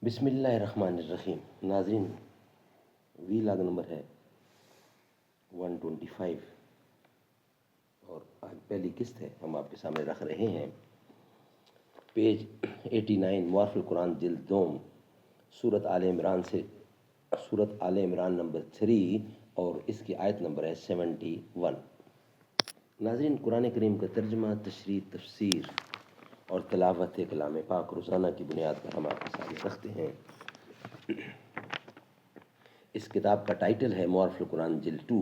بسم اللہ الرحمن الرحیم۔ ناظرین، وی لاگ نمبر ہے 125 اور آج پہلی قسط ہے ہم آپ کے سامنے رکھ رہے ہیں۔ پیج 89 معارف القرآن جلد دوم، سورت آل عمران سے، سورت آل عمران نمبر 3 اور اس کی آیت نمبر ہے 71۔ ناظرین، قرآن کریم کا ترجمہ، تشریح، تفسیر اور تلاوت کلام پاک روزانہ کی بنیاد پر ہم آپ کے سامنے رکھتے ہیں۔ اس کتاب کا ٹائٹل ہے معارف القرآن جلد 2،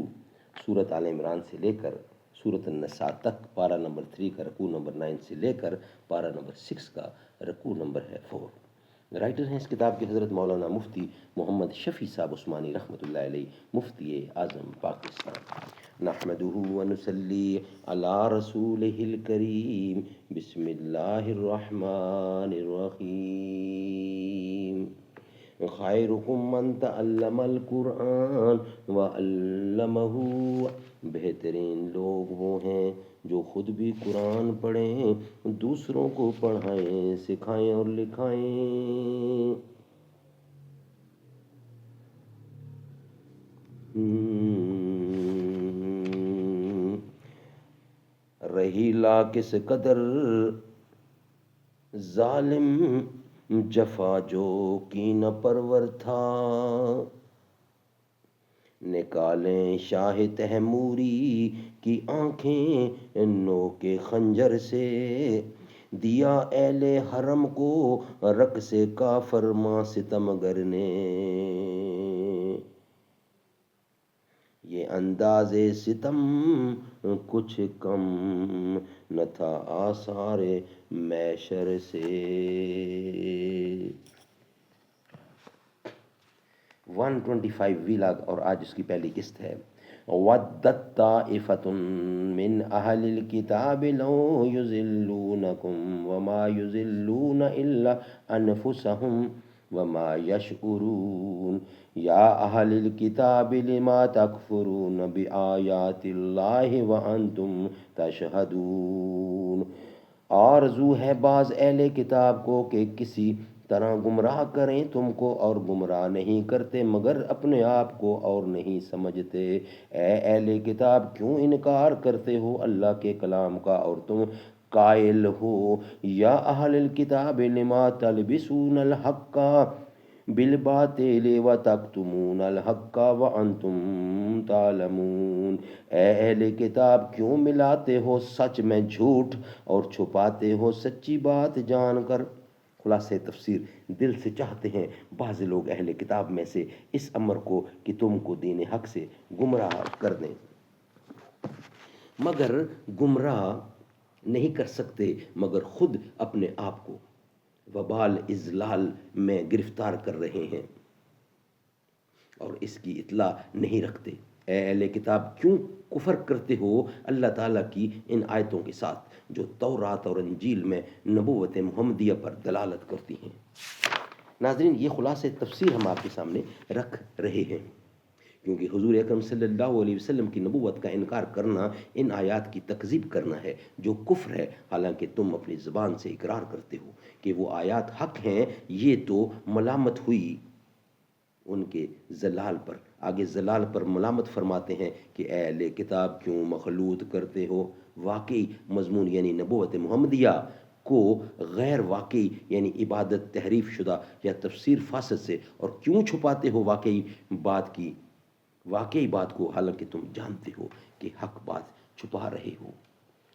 سورت آل عمران سے لے کر سورت النساء تک، پارہ نمبر 3 کا رکوع نمبر 9 سے لے کر پارہ نمبر 6 کا رکوع نمبر ہے 4۔ رائٹر ہیں اس کتاب کے حضرت مولانا مفتی محمد شفیع صاحب عثمانی رحمۃ اللہ علیہ، مفتی اعظم پاکستان۔ نحمدہ ونصلی علی رسولہ الکریم، بسم اللہ الرحمن الرحیم۔ خیرکم من تعلم القرآن وعلمہ، بہترین لوگ وہ ہیں جو خود بھی قرآن پڑھیں، دوسروں کو پڑھائیں، سکھائیں اور لکھائیں۔ رہی لا کس قدر ظالم، جفا جو کی نہ پرور تھا، نکالیں شاہ تیموری کی آنکھیں نوک خنجر سے، دیا اہل حرم کو رقص کافر ماں ستمگر نے، یہ انداز ستم کچھ کم نہ تھا آثار میشر سے۔ 125 ویلاگ اور آج اس کی پہلی قسط ہے۔ وَدَّتْ طَائِفَةٌ مِّنْ أَهْلِ الْكِتَابِ لَوْ يُضِلُّونَكُمْ وَمَا يُضِلُّونَ إِلَّا أَنفُسَهُمْ وَمَا يَشْعُرُونَ يَا أَهْلَ الْكِتَابِ لِمَ تَكْفُرُونَ بِآيَاتِ اللَّهِ وَأَنْتُمْ تَشْهَدُونَ۔ آرزو ہے بعض اہل کتاب کو کہ کسی طرح گمراہ کریں تم کو، اور گمراہ نہیں کرتے مگر اپنے آپ کو اور نہیں سمجھتے۔ اے اہل کتاب، کیوں انکار کرتے ہو اللہ کے کلام کا اور تم قائل ہو، یا اہل الکتاب لما تلبسون الحق بالباطل وتکتمون الحق وانتم تعلمون۔ اے اہل کتاب، کیوں ملاتے ہو سچ میں جھوٹ اور چھپاتے ہو سچی بات جان کر۔ خلاصہ تفسیر، دل سے چاہتے ہیں بعض لوگ اہل کتاب میں سے اس امر کو کہ تم کو دین حق سے گمراہ کر دیں، مگر گمراہ نہیں کر سکتے مگر خود اپنے آپ کو وبال اضلال میں گرفتار کر رہے ہیں اور اس کی اطلاع نہیں رکھتے۔ اے اہل کتاب، کیوں کفر کرتے ہو اللہ تعالیٰ کی ان آیتوں کے ساتھ جو تورات اور انجیل میں نبوت محمدیہ پر دلالت کرتی ہیں۔ ناظرین، یہ خلاصہ تفسیر ہم آپ کے سامنے رکھ رہے ہیں کیونکہ حضور اکرم صلی اللہ علیہ وسلم کی نبوت کا انکار کرنا ان آیات کی تکذیب کرنا ہے جو کفر ہے، حالانکہ تم اپنی زبان سے اقرار کرتے ہو کہ وہ آیات حق ہیں۔ یہ تو ملامت ہوئی ان کے زلال پر۔ آگے زلال پر ملامت فرماتے ہیں کہ اے اہل کتاب، کیوں مخلوط کرتے ہو واقعی مضمون یعنی نبوت محمدیہ کو غیر واقعی یعنی عبادت تحریف شدہ یا تفسیر فاسد سے، اور کیوں چھپاتے ہو واقعی بات کو، حالانکہ تم جانتے ہو کہ حق بات چھپا رہے ہو۔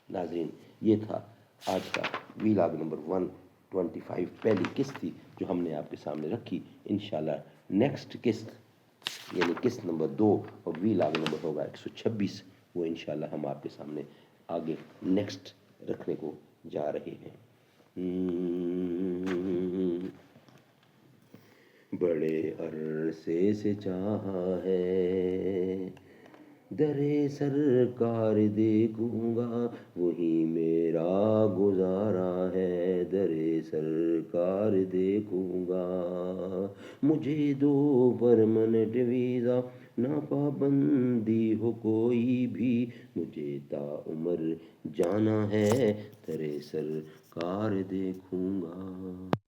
ناظرین، یہ تھا آج کا ویلاگ نمبر 125، پہلی قسط تھی جو ہم نے آپ کے سامنے رکھی۔ انشاءاللہ نیکسٹ قسط یعنی قسط نمبر 2 اور ویلاگ نمبر ہوگا 126، وہ انشاءاللہ ہم آپ کے سامنے آگے نیکسٹ رکھنے کو جا رہے ہیں۔ بڑے عرصے سے چاہا ہے در سرکار دیکھوں گا، وہی میرا گزارا ہے در سرکار دیکھوں گا، مجھے دو پرمنٹ ویزا نہ پابندی ہو کوئی بھی، مجھے تا عمر جانا ہے در سرکار دیکھوں گا۔